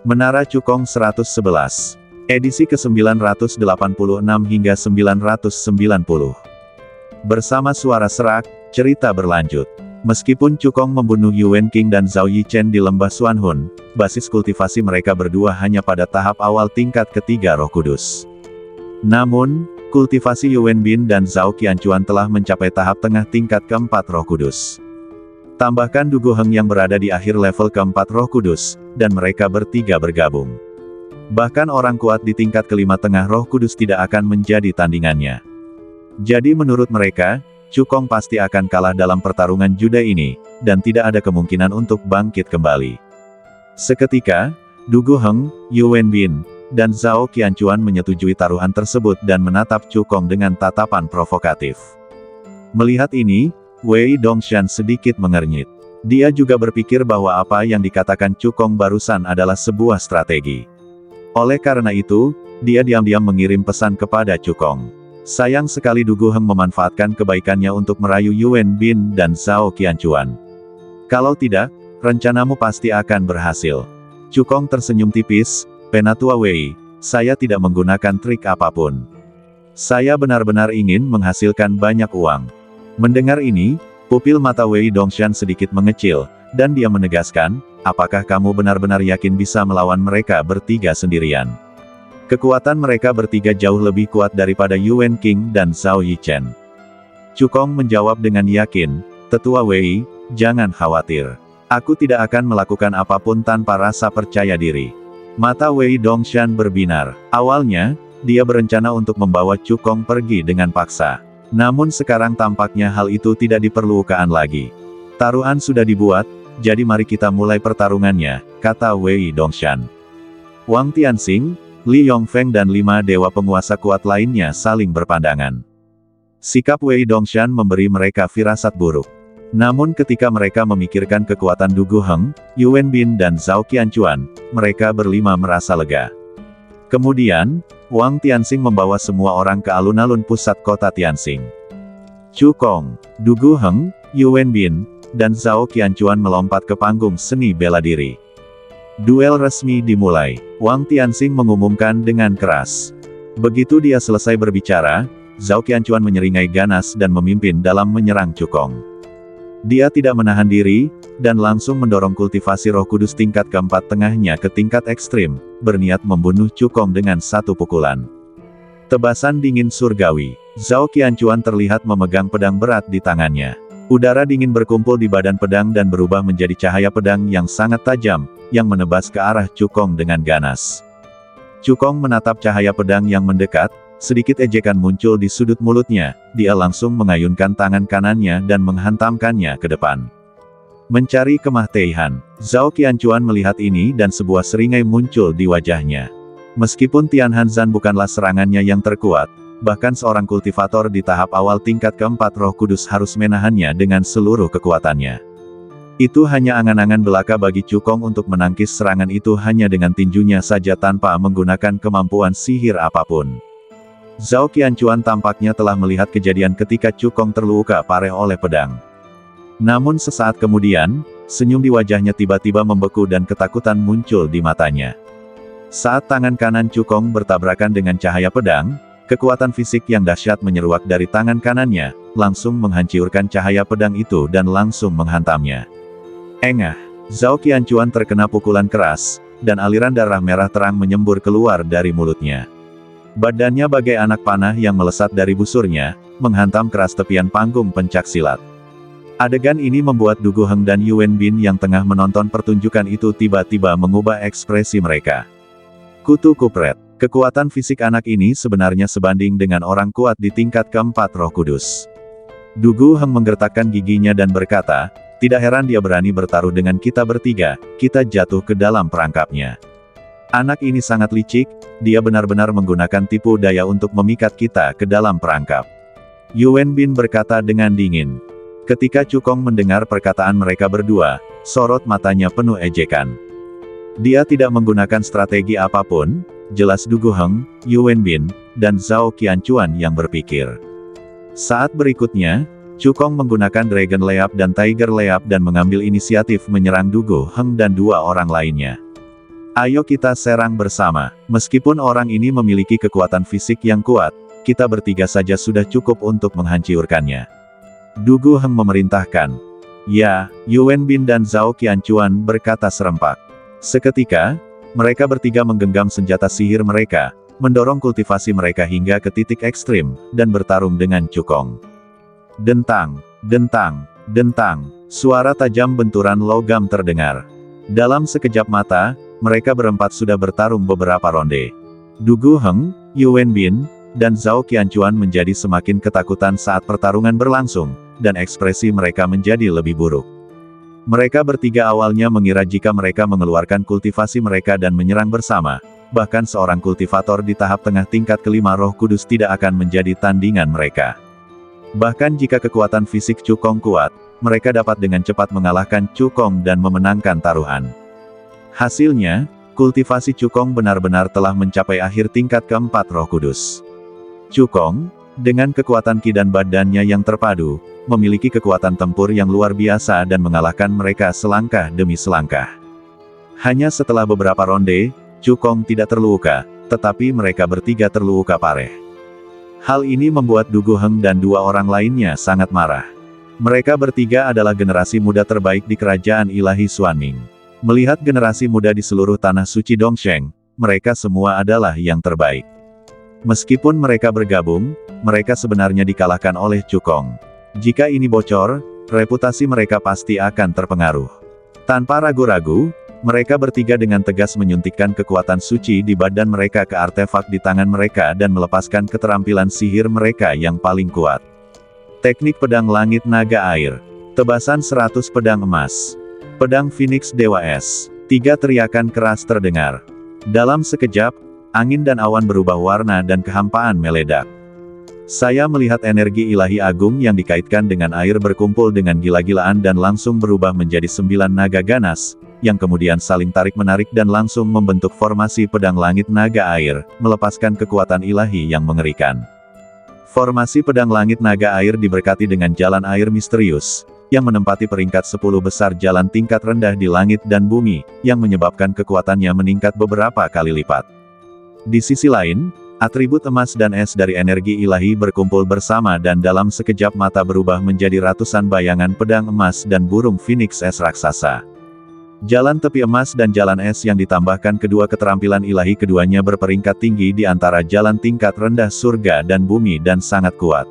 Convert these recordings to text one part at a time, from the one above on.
Menara Cukong 111. Edisi ke-986 hingga 990. Bersama suara serak, cerita berlanjut. Meskipun Cukong membunuh Yuan King dan Zhao Yichen di lembah Xuanhun, basis kultivasi mereka berdua hanya pada tahap awal tingkat ketiga Roh Kudus. Namun, kultivasi Yuan Bin dan Zhao Qianchuan telah mencapai tahap tengah tingkat keempat Roh Kudus. Tambahkan Du Guheng yang berada di akhir level keempat Roh Kudus, dan mereka bertiga bergabung. Bahkan orang kuat di tingkat kelima tengah Roh Kudus tidak akan menjadi tandingannya. Jadi menurut mereka, Cukong pasti akan kalah dalam pertarungan juda ini, dan tidak ada kemungkinan untuk bangkit kembali. Seketika, Du Guheng, Yuan Bin, dan Zhao Qianchuan menyetujui taruhan tersebut dan menatap Cukong dengan tatapan provokatif. Melihat ini, Wei Dongshan sedikit mengernyit. Dia juga berpikir bahwa apa yang dikatakan Cukong barusan adalah sebuah strategi. Oleh karena itu, dia diam-diam mengirim pesan kepada Cukong. Sayang sekali Du Guheng memanfaatkan kebaikannya untuk merayu Yuan Bin dan Zhao Qianchuan. Kalau tidak, rencanamu pasti akan berhasil. Cukong tersenyum tipis, Penatua Wei, saya tidak menggunakan trik apapun. Saya benar-benar ingin menghasilkan banyak uang. Mendengar ini, pupil mata Wei Dongshan sedikit mengecil, dan dia menegaskan, apakah kamu benar-benar yakin bisa melawan mereka bertiga sendirian? Kekuatan mereka bertiga jauh lebih kuat daripada Yuan King dan Zhao Yichen. Cukong menjawab dengan yakin, Tetua Wei, jangan khawatir. Aku tidak akan melakukan apapun tanpa rasa percaya diri. Mata Wei Dongshan berbinar. Awalnya, dia berencana untuk membawa Cukong pergi dengan paksa. Namun sekarang tampaknya hal itu tidak diperlukan lagi. Taruhan sudah dibuat, jadi mari kita mulai pertarungannya, kata Wei Dongshan. Wang Tianxing, Li Yongfeng dan 5 dewa penguasa kuat lainnya saling berpandangan. Sikap Wei Dongshan memberi mereka firasat buruk. Namun ketika mereka memikirkan kekuatan Du Guheng, Yuan Bin dan Zhao Qianchuan, mereka berlima merasa lega. Kemudian, Wang Tianxing membawa semua orang ke alun-alun pusat kota Tianxing. Cukong, Du Guheng, Yuan Bin, dan Zhao Qianchuan melompat ke panggung seni bela diri. Duel resmi dimulai. Wang Tianxing mengumumkan dengan keras. Begitu dia selesai berbicara, Zhao Qianchuan menyeringai ganas dan memimpin dalam menyerang Cukong. Dia tidak menahan diri, dan langsung mendorong kultivasi Roh Kudus tingkat keempat tengahnya ke tingkat ekstrim, berniat membunuh Cukong dengan satu pukulan. Tebasan dingin surgawi. Zhao Qianchuan terlihat memegang pedang berat di tangannya. Udara dingin berkumpul di badan pedang dan berubah menjadi cahaya pedang yang sangat tajam, yang menebas ke arah Cukong dengan ganas. Cukong menatap cahaya pedang yang mendekat, sedikit ejekan muncul di sudut mulutnya, dia langsung mengayunkan tangan kanannya dan menghantamkannya ke depan. Mencari kemah-teihan. Zhao Qianchuan melihat ini dan sebuah seringai muncul di wajahnya. Meskipun Tianhanzan bukanlah serangannya yang terkuat, bahkan seorang kultivator di tahap awal tingkat keempat Roh Kudus harus menahannya dengan seluruh kekuatannya. Itu hanya angan-angan belaka bagi Cukong untuk menangkis serangan itu hanya dengan tinjunya saja tanpa menggunakan kemampuan sihir apapun. Zhao Qianchuan tampaknya telah melihat kejadian ketika Cukong terluka parah oleh pedang. Namun sesaat kemudian, senyum di wajahnya tiba-tiba membeku dan ketakutan muncul di matanya. Saat tangan kanan Cukong bertabrakan dengan cahaya pedang, kekuatan fisik yang dahsyat menyeruak dari tangan kanannya, langsung menghancurkan cahaya pedang itu dan langsung menghantamnya. Engah! Zhao Qianchuan terkena pukulan keras, dan aliran darah merah terang menyembur keluar dari mulutnya. Badannya bagai anak panah yang melesat dari busurnya, menghantam keras tepian panggung pencaksilat. Adegan ini membuat Du Guheng dan Yuan Bin yang tengah menonton pertunjukan itu tiba-tiba mengubah ekspresi mereka. Kutu kupret. Kekuatan fisik anak ini sebenarnya sebanding dengan orang kuat di tingkat keempat Roh Kudus. Du Guheng menggertakkan giginya dan berkata, tidak heran dia berani bertaruh dengan kita bertiga, kita jatuh ke dalam perangkapnya. Anak ini sangat licik, dia benar-benar menggunakan tipu daya untuk memikat kita ke dalam perangkap. Yuan Bin berkata dengan dingin. Ketika Cukong mendengar perkataan mereka berdua, sorot matanya penuh ejekan. Dia tidak menggunakan strategi apapun, jelas Du Guheng, Yuan Bin, dan Zhao Qianchuan yang berpikir. Saat berikutnya, Cukong menggunakan Dragon Leap dan Tiger Leap dan mengambil inisiatif menyerang Du Guheng dan dua orang lainnya. Ayo kita serang bersama. Meskipun orang ini memiliki kekuatan fisik yang kuat, kita bertiga saja sudah cukup untuk menghancurkannya. Du Gu Heng memerintahkan. Ya, Yuan Bin dan Zhao Qianchuan berkata serempak. Seketika, mereka bertiga menggenggam senjata sihir mereka, mendorong kultivasi mereka hingga ke titik ekstrim, dan bertarung dengan Cukong. Dentang, dentang, dentang, suara tajam benturan logam terdengar. Dalam sekejap mata, mereka berempat sudah bertarung beberapa ronde. Du Gu Heng, Yuan Bin, dan Zhao Qianchuan menjadi semakin ketakutan saat pertarungan berlangsung, dan ekspresi mereka menjadi lebih buruk. Mereka bertiga awalnya mengira jika mereka mengeluarkan kultivasi mereka dan menyerang bersama, bahkan seorang kultivator di tahap tengah tingkat kelima Roh Kudus tidak akan menjadi tandingan mereka. Bahkan jika kekuatan fisik Cukong kuat, mereka dapat dengan cepat mengalahkan Cukong dan memenangkan taruhan. Hasilnya, kultivasi Cukong benar-benar telah mencapai akhir tingkat keempat Roh Kudus. Cukong, dengan kekuatan ki dan badannya yang terpadu, memiliki kekuatan tempur yang luar biasa dan mengalahkan mereka selangkah demi selangkah. Hanya setelah beberapa ronde, Cukong tidak terluka, tetapi mereka bertiga terluka parah. Hal ini membuat Du Gu Heng dan dua orang lainnya sangat marah. Mereka bertiga adalah generasi muda terbaik di kerajaan ilahi Xuanming. Melihat generasi muda di seluruh tanah suci Dongsheng, mereka semua adalah yang terbaik. Meskipun mereka bergabung, mereka sebenarnya dikalahkan oleh Cukong. Jika ini bocor, reputasi mereka pasti akan terpengaruh. Tanpa ragu-ragu, mereka bertiga dengan tegas menyuntikkan kekuatan suci di badan mereka ke artefak di tangan mereka dan melepaskan keterampilan sihir mereka yang paling kuat. Teknik pedang langit naga air. Tebasan 100 pedang emas. Pedang Phoenix Dewa Es. 3 teriakan keras terdengar. Dalam sekejap, angin dan awan berubah warna dan kehampaan meledak. Saya melihat energi ilahi agung yang dikaitkan dengan air berkumpul dengan gila-gilaan dan langsung berubah menjadi 9 naga ganas, yang kemudian saling tarik-menarik dan langsung membentuk formasi pedang langit naga air, melepaskan kekuatan ilahi yang mengerikan. Formasi pedang langit naga air diberkati dengan jalan air misterius, yang menempati peringkat 10 besar jalan tingkat rendah di langit dan bumi, yang menyebabkan kekuatannya meningkat beberapa kali lipat. Di sisi lain, atribut emas dan es dari energi ilahi berkumpul bersama dan dalam sekejap mata berubah menjadi ratusan bayangan pedang emas dan burung Phoenix es raksasa. Jalan tepi emas dan jalan es yang ditambahkan kedua keterampilan ilahi keduanya berperingkat tinggi di antara jalan tingkat rendah surga dan bumi dan sangat kuat.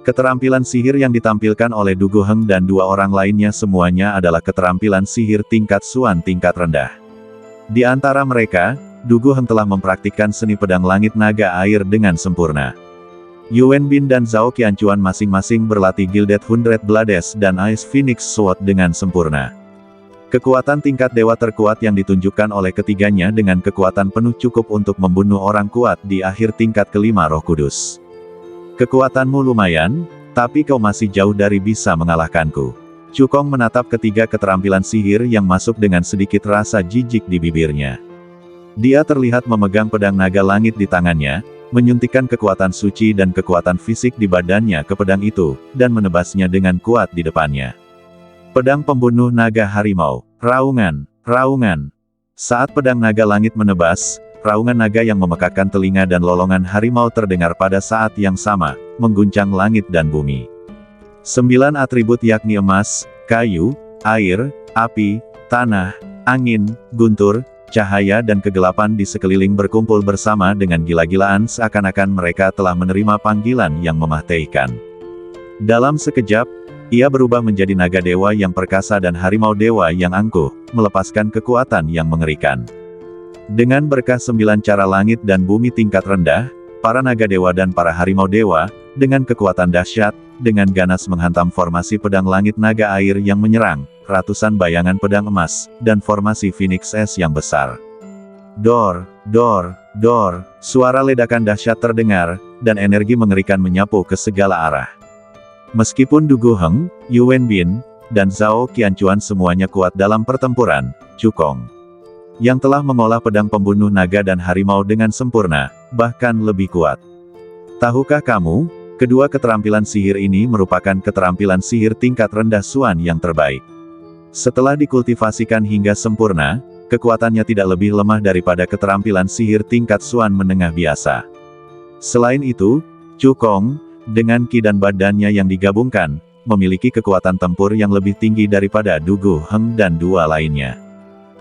Keterampilan sihir yang ditampilkan oleh Du Gu Heng dan dua orang lainnya semuanya adalah keterampilan sihir tingkat Xuan tingkat rendah. Di antara mereka, Du Gu Heng telah mempraktikkan seni pedang langit naga air dengan sempurna. Yuan Bin dan Zhao Qianchuan masing-masing berlatih Gilded Hundred Blades dan Ice Phoenix Sword dengan sempurna. Kekuatan tingkat dewa terkuat yang ditunjukkan oleh ketiganya dengan kekuatan penuh cukup untuk membunuh orang kuat di akhir tingkat kelima Roh Kudus. Kekuatanmu lumayan, tapi kau masih jauh dari bisa mengalahkanku. Cukong menatap ketiga keterampilan sihir yang masuk dengan sedikit rasa jijik di bibirnya. Dia terlihat memegang pedang naga langit di tangannya, menyuntikkan kekuatan suci dan kekuatan fisik di badannya ke pedang itu, dan menebasnya dengan kuat di depannya. Pedang pembunuh naga harimau. Raungan, raungan. Saat pedang naga langit menebas, raungan naga yang memekakkan telinga dan lolongan harimau terdengar pada saat yang sama, mengguncang langit dan bumi. 9 atribut yakni emas, kayu, air, api, tanah, angin, guntur, cahaya dan kegelapan di sekeliling berkumpul bersama dengan gila-gilaan seakan-akan mereka telah menerima panggilan yang memahtekkan. Dalam sekejap, ia berubah menjadi naga dewa yang perkasa dan harimau dewa yang angkuh, melepaskan kekuatan yang mengerikan. Dengan berkah 9 cara langit dan bumi tingkat rendah, para naga dewa dan para harimau dewa, dengan kekuatan dahsyat, dengan ganas menghantam formasi pedang langit naga air yang menyerang, ratusan bayangan pedang emas, dan formasi Phoenix es yang besar. Dor, dor, dor, suara ledakan dahsyat terdengar, dan energi mengerikan menyapu ke segala arah. Meskipun Du Gu Heng, Yuan Bin, dan Zhao Qianchuan semuanya kuat dalam pertempuran, Cukong, yang telah mengolah pedang pembunuh naga dan harimau dengan sempurna, bahkan lebih kuat. Tahukah kamu, kedua keterampilan sihir ini merupakan keterampilan sihir tingkat rendah Xuan yang terbaik. Setelah dikultivasikan hingga sempurna, kekuatannya tidak lebih lemah daripada keterampilan sihir tingkat Xuan menengah biasa. Selain itu, Cukong, dengan Qi dan badannya yang digabungkan, memiliki kekuatan tempur yang lebih tinggi daripada Du Gu Heng dan dua lainnya.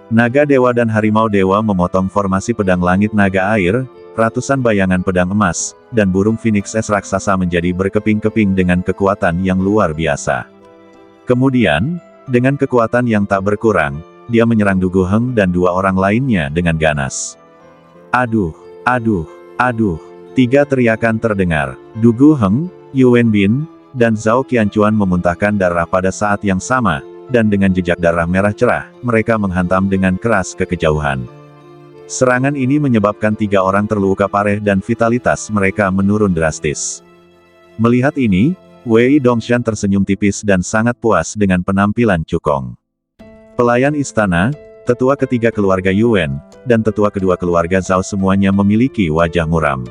Naga Dewa dan Harimau Dewa memotong formasi pedang langit naga air, ratusan bayangan pedang emas, dan burung Phoenix es raksasa menjadi berkeping-keping dengan kekuatan yang luar biasa. Kemudian, dengan kekuatan yang tak berkurang, dia menyerang Du Gu Heng dan dua orang lainnya dengan ganas. Aduh, aduh, aduh. Tiga teriakan terdengar. Du Gu Heng, Yuan Bin, dan Zhao Qianchuan memuntahkan darah pada saat yang sama, dan dengan jejak darah merah cerah, mereka menghantam dengan keras ke kejauhan. Serangan ini menyebabkan tiga orang terluka parah dan vitalitas mereka menurun drastis. Melihat ini, Wei Dongshan tersenyum tipis dan sangat puas dengan penampilan Cukong. Pelayan istana, tetua ketiga keluarga Yuan, dan tetua kedua keluarga Zhao semuanya memiliki wajah muram.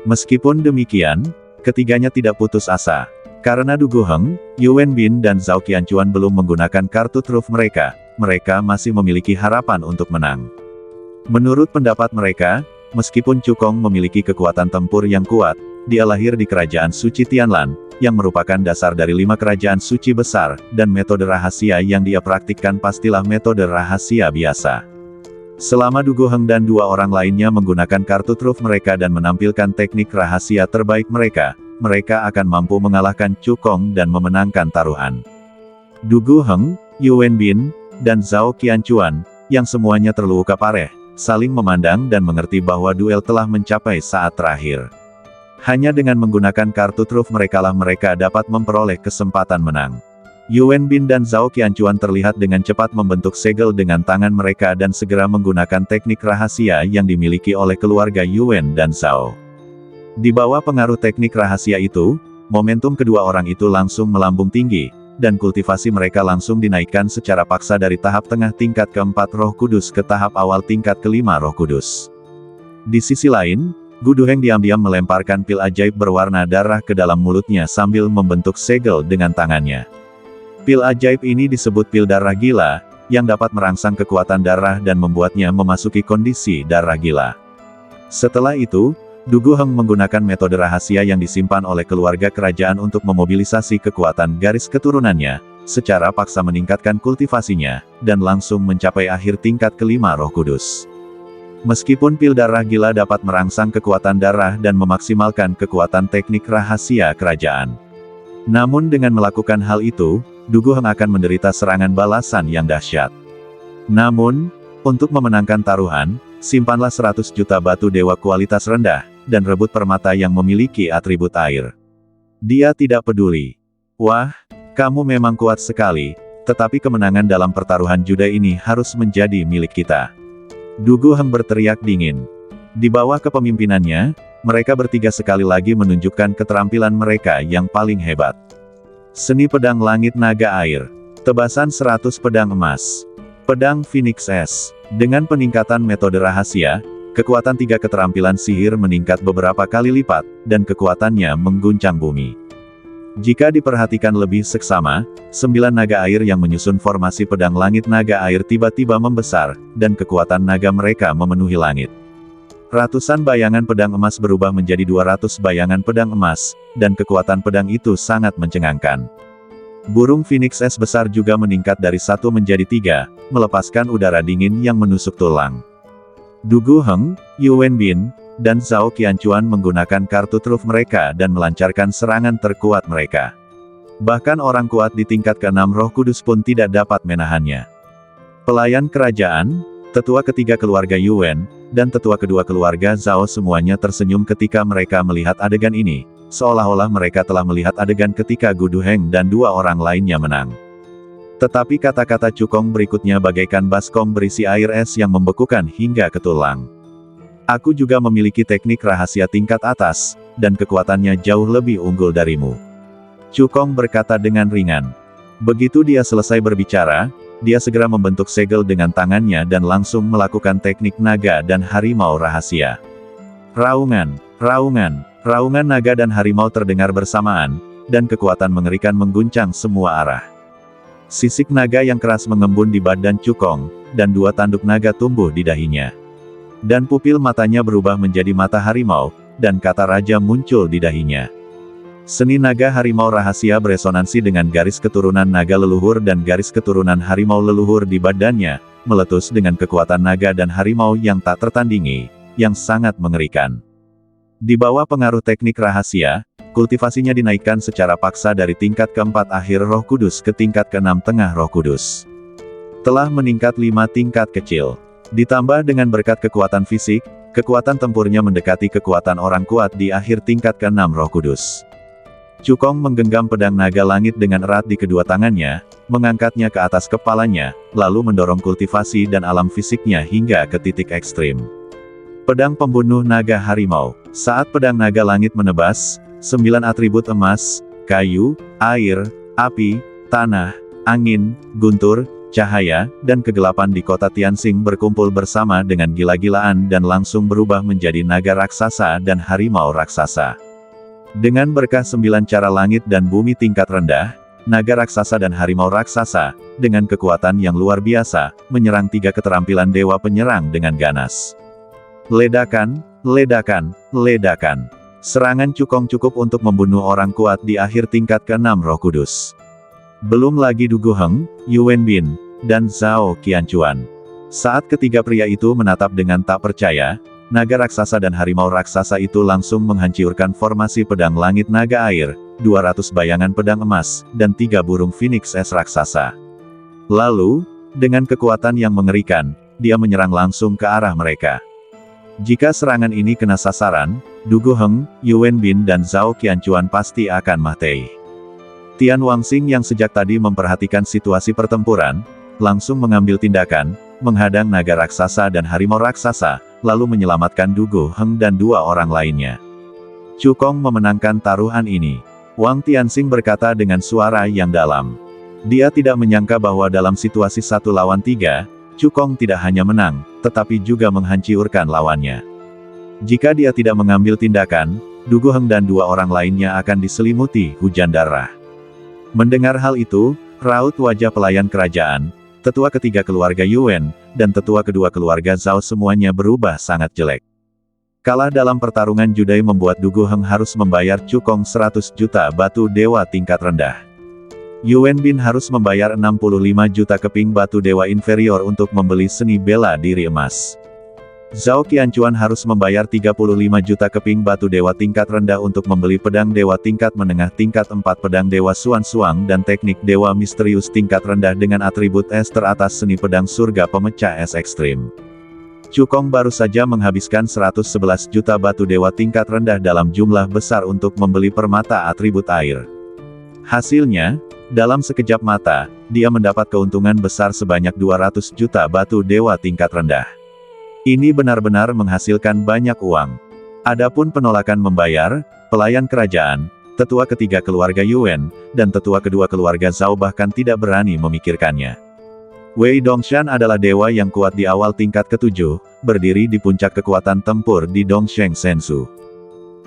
Meskipun demikian, ketiganya tidak putus asa. Karena Du Gu Heng, Yuan Bin dan Zhao Qianchuan belum menggunakan kartu truf mereka, mereka masih memiliki harapan untuk menang. Menurut pendapat mereka, meskipun Cukong memiliki kekuatan tempur yang kuat, dia lahir di kerajaan suci Tianlan, yang merupakan dasar dari 5 kerajaan suci besar, dan metode rahasia yang dia praktikkan pastilah metode rahasia biasa. Selama Du Gu Heng dan dua orang lainnya menggunakan kartu truf mereka dan menampilkan teknik rahasia terbaik mereka, mereka akan mampu mengalahkan Cukong dan memenangkan taruhan. Du Gu Heng, Yuan Bin, dan Zhao Qianchuan, yang semuanya terluka parah, saling memandang dan mengerti bahwa duel telah mencapai saat terakhir. Hanya dengan menggunakan kartu truf merekalah mereka dapat memperoleh kesempatan menang. Yuan Bin dan Zhao Qianchuan terlihat dengan cepat membentuk segel dengan tangan mereka dan segera menggunakan teknik rahasia yang dimiliki oleh keluarga Yuan dan Zhao. Di bawah pengaruh teknik rahasia itu, momentum kedua orang itu langsung melambung tinggi, dan kultivasi mereka langsung dinaikkan secara paksa dari tahap tengah tingkat keempat Roh Kudus ke tahap awal tingkat kelima Roh Kudus. Di sisi lain, Gu Duheng diam-diam melemparkan pil ajaib berwarna darah ke dalam mulutnya sambil membentuk segel dengan tangannya. Pil ajaib ini disebut pil darah gila, yang dapat merangsang kekuatan darah dan membuatnya memasuki kondisi darah gila. Setelah itu, Du Gu Heng menggunakan metode rahasia yang disimpan oleh keluarga kerajaan untuk memobilisasi kekuatan garis keturunannya, secara paksa meningkatkan kultivasinya, dan langsung mencapai akhir tingkat kelima Roh Kudus. Meskipun pil darah gila dapat merangsang kekuatan darah dan memaksimalkan kekuatan teknik rahasia kerajaan. Namun dengan melakukan hal itu, Du Gu Heng akan menderita serangan balasan yang dahsyat. Namun, untuk memenangkan taruhan, simpanlah 100 juta batu dewa kualitas rendah, dan rebut permata yang memiliki atribut air. Dia tidak peduli. Wah, kamu memang kuat sekali, tetapi kemenangan dalam pertaruhan juda ini harus menjadi milik kita. Du Gu Heng berteriak dingin. Di bawah kepemimpinannya, mereka bertiga sekali lagi menunjukkan keterampilan mereka yang paling hebat. Seni pedang langit naga air. Tebasan 100 pedang emas. Pedang Phoenix es. Dengan peningkatan metode rahasia, kekuatan tiga keterampilan sihir meningkat beberapa kali lipat, dan kekuatannya mengguncang bumi. Jika diperhatikan lebih seksama, 9 naga air yang menyusun formasi pedang langit naga air tiba-tiba membesar, dan kekuatan naga mereka memenuhi langit. Ratusan bayangan pedang emas berubah menjadi 200 bayangan pedang emas, dan kekuatan pedang itu sangat mencengangkan. Burung Phoenix es besar juga meningkat dari 1 menjadi 3, melepaskan udara dingin yang menusuk tulang. Du Gu Heng, Yuan Bin, dan Zhao Qianchuan menggunakan kartu truf mereka dan melancarkan serangan terkuat mereka. Bahkan orang kuat di tingkat ke-6 Roh Kudus pun tidak dapat menahannya. Pelayan kerajaan, tetua ketiga keluarga Yuan, dan tetua kedua keluarga Zhao semuanya tersenyum ketika mereka melihat adegan ini, seolah-olah mereka telah melihat adegan ketika Gu Duheng dan dua orang lainnya menang. Tetapi kata-kata Cukong berikutnya bagaikan baskom berisi air es yang membekukan hingga ke tulang. Aku juga memiliki teknik rahasia tingkat atas, dan kekuatannya jauh lebih unggul darimu. Cukong berkata dengan ringan. Begitu dia selesai berbicara, dia segera membentuk segel dengan tangannya dan langsung melakukan teknik naga dan harimau rahasia. Raungan, raungan, raungan naga dan harimau terdengar bersamaan, dan kekuatan mengerikan mengguncang semua arah. Sisik naga yang keras mengembun di badan Cukong, dan 2 tanduk naga tumbuh di dahinya. Dan pupil matanya berubah menjadi mata harimau, dan kata raja muncul di dahinya. Seni naga harimau rahasia beresonansi dengan garis keturunan naga leluhur dan garis keturunan harimau leluhur di badannya, meletus dengan kekuatan naga dan harimau yang tak tertandingi, yang sangat mengerikan. Di bawah pengaruh teknik rahasia, kultivasinya dinaikkan secara paksa dari tingkat keempat akhir Roh Kudus ke tingkat keenam tengah Roh Kudus. Telah meningkat 5 tingkat kecil. Ditambah dengan berkat kekuatan fisik, kekuatan tempurnya mendekati kekuatan orang kuat di akhir tingkat keenam Roh Kudus. Cukong menggenggam pedang naga langit dengan erat di kedua tangannya, mengangkatnya ke atas kepalanya, lalu mendorong kultivasi dan alam fisiknya hingga ke titik ekstrim. Pedang pembunuh naga harimau. Saat pedang naga langit menebas, 9 atribut emas, kayu, air, api, tanah, angin, guntur, cahaya, dan kegelapan di kota Tianxing berkumpul bersama dengan gila-gilaan dan langsung berubah menjadi naga raksasa dan harimau raksasa. Dengan berkah 9 cara langit dan bumi tingkat rendah, naga raksasa dan harimau raksasa, dengan kekuatan yang luar biasa, menyerang 3 keterampilan dewa penyerang dengan ganas. Ledakan, ledakan, ledakan. Serangan Cukong cukup untuk membunuh orang kuat di akhir tingkat ke-6 Roh Kudus. Belum lagi Du Guheng, Yuan Bin, dan Zhao Qianchuan. Saat ketiga pria itu menatap dengan tak percaya, naga raksasa dan harimau raksasa itu langsung menghancurkan formasi pedang langit naga air, 200 bayangan pedang emas, dan 3 burung phoenix es raksasa. Lalu, dengan kekuatan yang mengerikan, dia menyerang langsung ke arah mereka. Jika serangan ini kena sasaran, Du Guheng, Yuan Bin dan Zhao Qianchuan pasti akan mati. Tian Wangxing yang sejak tadi memperhatikan situasi pertempuran, langsung mengambil tindakan, menghadang naga raksasa dan harimau raksasa, lalu menyelamatkan Du Guheng dan 2 orang lainnya. Cukong memenangkan taruhan ini. Wang Tianxing berkata dengan suara yang dalam. Dia tidak menyangka bahwa dalam situasi 1 lawan 3, Cukong tidak hanya menang, tetapi juga menghancurkan lawannya. Jika dia tidak mengambil tindakan, Du Guheng dan 2 orang lainnya akan diselimuti hujan darah. Mendengar hal itu, raut wajah pelayan kerajaan, tetua ketiga keluarga Yuan, dan tetua kedua keluarga Zhao semuanya berubah sangat jelek. Kalah dalam pertarungan judai membuat Du Guheng harus membayar Cukong 100 juta batu dewa tingkat rendah. Yuan Bin harus membayar 65 juta keping batu dewa inferior untuk membeli seni bela diri emas. Zhao Qianchuan harus membayar 35 juta keping batu dewa tingkat rendah untuk membeli pedang dewa tingkat menengah tingkat 4 pedang dewa Suan Suang dan teknik dewa misterius tingkat rendah dengan atribut es teratas seni pedang surga pemecah es ekstrim. Cukong baru saja menghabiskan 111 juta batu dewa tingkat rendah dalam jumlah besar untuk membeli permata atribut air. Hasilnya, dalam sekejap mata, dia mendapat keuntungan besar sebanyak 200 juta batu dewa tingkat rendah. Ini benar-benar menghasilkan banyak uang. Adapun penolakan membayar, pelayan kerajaan, tetua ketiga keluarga Yuan, dan tetua kedua keluarga Zhao bahkan tidak berani memikirkannya. Wei Dongshan adalah dewa yang kuat di awal tingkat ke-7, berdiri di puncak kekuatan tempur di Dongsheng Sensu.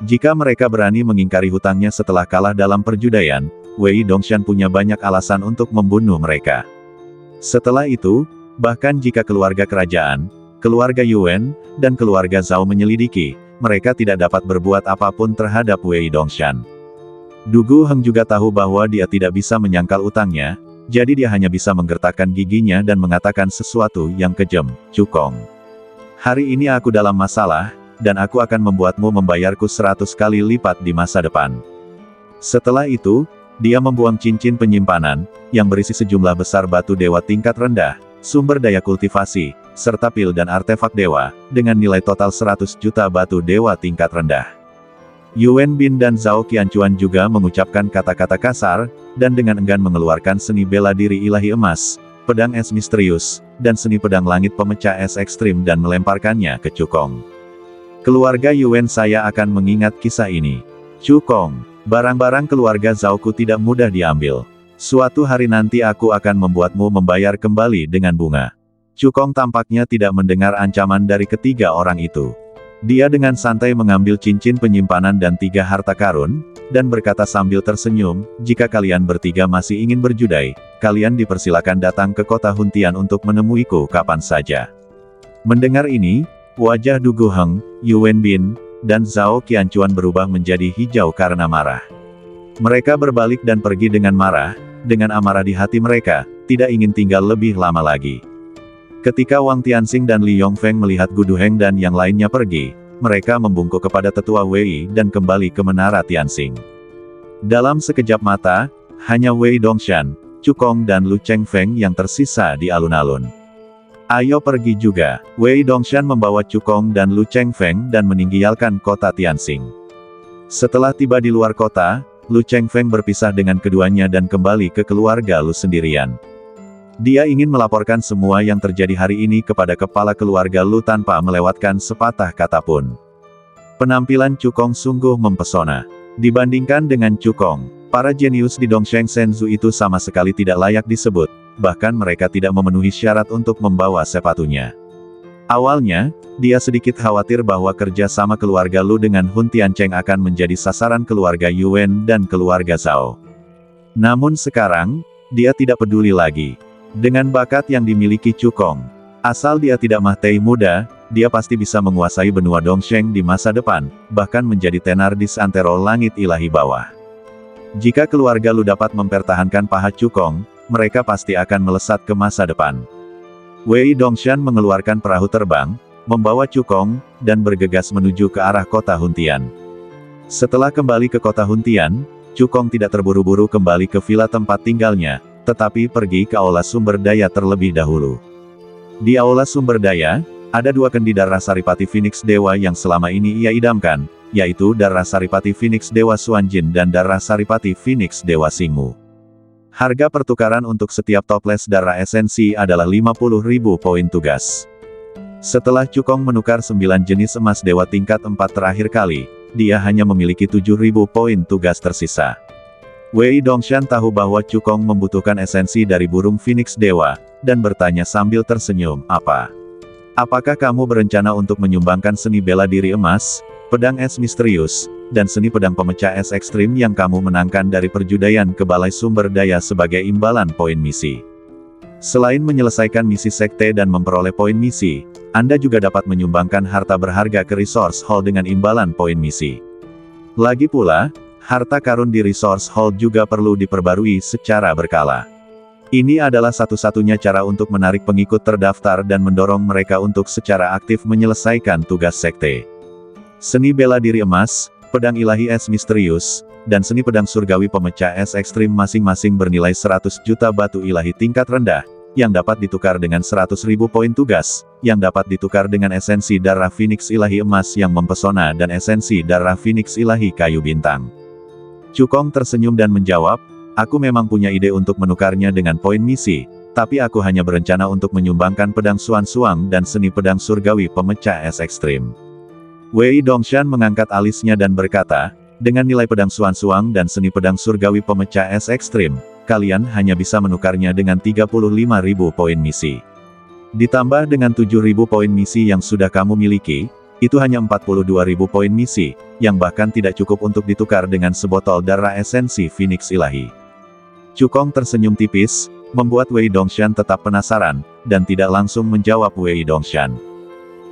Jika mereka berani mengingkari hutangnya setelah kalah dalam perjudaian, Wei Dongshan punya banyak alasan untuk membunuh mereka. Setelah itu, bahkan jika keluarga kerajaan, keluarga Yuan, dan keluarga Zhao menyelidiki, mereka tidak dapat berbuat apapun terhadap Wei Dongshan. Du Guheng juga tahu bahwa dia tidak bisa menyangkal utangnya, jadi dia hanya bisa menggertakkan giginya dan mengatakan sesuatu yang kejam. Cukong, hari ini aku dalam masalah, dan aku akan membuatmu membayarku 100 kali lipat di masa depan. Setelah itu, dia membuang cincin penyimpanan, yang berisi sejumlah besar batu dewa tingkat rendah, sumber daya kultivasi, serta pil dan artefak dewa, dengan nilai total 100 juta batu dewa tingkat rendah. Yuan Bin dan Zhao Qianchuan juga mengucapkan kata-kata kasar, dan dengan enggan mengeluarkan seni bela diri ilahi emas, pedang es misterius, dan seni pedang langit pemecah es ekstrim dan melemparkannya ke Cukong. Keluarga Yuan saya akan mengingat kisah ini. Cukong, barang-barang keluarga Zhaoku tidak mudah diambil. Suatu hari nanti aku akan membuatmu membayar kembali dengan bunga. Cukong tampaknya tidak mendengar ancaman dari ketiga orang itu. Dia dengan santai mengambil cincin penyimpanan dan 3 harta karun, dan berkata sambil tersenyum, jika kalian bertiga masih ingin berjudai, kalian dipersilakan datang ke kota Huntian untuk menemuiku kapan saja. Mendengar ini, wajah Du Guheng, Yu Wenbin, dan Zhao Qianchuan berubah menjadi hijau karena marah. Mereka berbalik dan pergi dengan marah, dengan amarah di hati mereka, tidak ingin tinggal lebih lama lagi. Ketika Wang Tianxing dan Li Yongfeng melihat Gu Duheng dan yang lainnya pergi, mereka membungkuk kepada tetua Wei dan kembali ke menara Tianxing. Dalam sekejap mata, hanya Wei Dongshan, Chu Kong dan Lu Chengfeng yang tersisa di alun-alun. Ayo pergi juga. Wei Dongshan membawa Chu Kong dan Lu Chengfeng dan meninggalkan kota Tianxing. Setelah tiba di luar kota, Lu Chengfeng berpisah dengan keduanya dan kembali ke keluarga Lu sendirian. Dia ingin melaporkan semua yang terjadi hari ini kepada kepala keluarga Lu tanpa melewatkan sepatah kata pun. Penampilan Chu Kong sungguh mempesona. Dibandingkan dengan Chu Kong, para jenius di Dongsheng Shenzhou itu sama sekali tidak layak disebut, bahkan mereka tidak memenuhi syarat untuk membawa sepatunya. Awalnya, dia sedikit khawatir bahwa kerja sama keluarga Lu dengan Hun Tiancheng akan menjadi sasaran keluarga Yuan dan keluarga Zhao. Namun sekarang, dia tidak peduli lagi. Dengan bakat yang dimiliki Chu Kong, asal dia tidak mati muda, dia pasti bisa menguasai benua Dongsheng di masa depan, bahkan menjadi tenar di seantero langit ilahi bawah. Jika keluarga Lu dapat mempertahankan paha Chu Kong, mereka pasti akan melesat ke masa depan. Wei Dongshan mengeluarkan perahu terbang, membawa Chu Kong, dan bergegas menuju ke arah kota Huntian. Setelah kembali ke kota Huntian, Chu Kong tidak terburu-buru kembali ke villa tempat tinggalnya, tetapi pergi ke aula sumber daya terlebih dahulu. Di aula sumber daya, ada 2 kandidar Saripati Phoenix Dewa yang selama ini ia idamkan, yaitu Darah Saripati Phoenix Dewa Xuanjin dan Darah Saripati Phoenix Dewa Xingmu. Harga pertukaran untuk setiap toples darah esensi adalah 50.000 poin tugas. Setelah Chu Kong menukar 9 jenis emas dewa tingkat 4 terakhir kali, dia hanya memiliki 7.000 poin tugas tersisa. Wei Dongshan tahu bahwa Chu Kong membutuhkan esensi dari burung Phoenix Dewa, dan bertanya sambil tersenyum, apa? Apakah kamu berencana untuk menyumbangkan seni bela diri emas, pedang es misterius, dan seni pedang pemecah es ekstrim yang kamu menangkan dari perjudaian ke balai sumber daya sebagai imbalan poin misi? Selain menyelesaikan misi sekte dan memperoleh poin misi, Anda juga dapat menyumbangkan harta berharga ke Resource Hall dengan imbalan poin misi. Lagi pula, harta karun di Resource Hall juga perlu diperbarui secara berkala. Ini adalah satu-satunya cara untuk menarik pengikut terdaftar dan mendorong mereka untuk secara aktif menyelesaikan tugas sekte. Seni bela diri emas, pedang ilahi es misterius, dan seni pedang surgawi pemecah es ekstrim masing-masing bernilai 100 juta batu ilahi tingkat rendah, yang dapat ditukar dengan 100.000 poin tugas, yang dapat ditukar dengan esensi darah Phoenix ilahi emas yang mempesona dan esensi darah Phoenix ilahi kayu bintang. Chu Kong tersenyum dan menjawab, aku memang punya ide untuk menukarnya dengan poin misi, tapi aku hanya berencana untuk menyumbangkan pedang Xuan Suang dan seni pedang surgawi pemecah es ekstrim. Wei Dongshan mengangkat alisnya dan berkata, dengan nilai pedang Xuan Suang dan seni pedang surgawi pemecah es ekstrim, kalian hanya bisa menukarnya dengan 35.000 poin misi. Ditambah dengan 7.000 poin misi yang sudah kamu miliki, itu hanya 42.000 poin misi, yang bahkan tidak cukup untuk ditukar dengan sebotol darah esensi Phoenix ilahi. Chu Kong tersenyum tipis, membuat Wei Dongshan tetap penasaran, dan tidak langsung menjawab Wei Dongshan.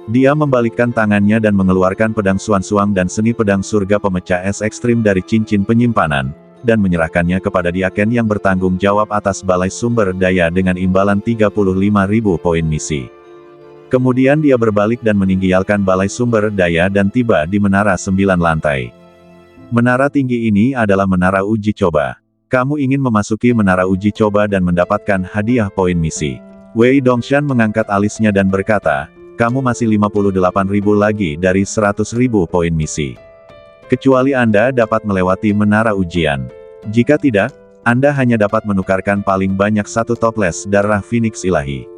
Dia membalikkan tangannya dan mengeluarkan pedang Xuan Suang dan seni pedang surga pemecah es ekstrim dari cincin penyimpanan, dan menyerahkannya kepada Diaken yang bertanggung jawab atas balai sumber daya dengan imbalan 35.000 poin misi. Kemudian dia berbalik dan meninggalkan balai sumber daya dan tiba di menara 9 lantai. Menara tinggi ini adalah menara uji coba. Kamu ingin memasuki menara uji coba dan mendapatkan hadiah poin misi. Wei Dongshan mengangkat alisnya dan berkata, kamu masih 58.000 lagi dari 100.000 poin misi. Kecuali Anda dapat melewati menara ujian. Jika tidak, Anda hanya dapat menukarkan paling banyak 1 toples darah Phoenix ilahi.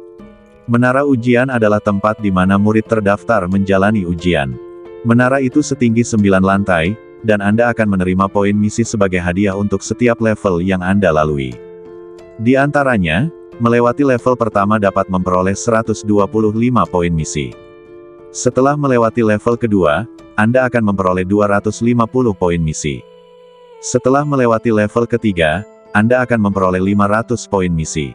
Menara ujian adalah tempat di mana murid terdaftar menjalani ujian. Menara itu setinggi 9 lantai, dan Anda akan menerima poin misi sebagai hadiah untuk setiap level yang Anda lalui. Di antaranya, melewati level pertama dapat memperoleh 125 poin misi. Setelah melewati level kedua, Anda akan memperoleh 250 poin misi. Setelah melewati level ketiga, Anda akan memperoleh 500 poin misi.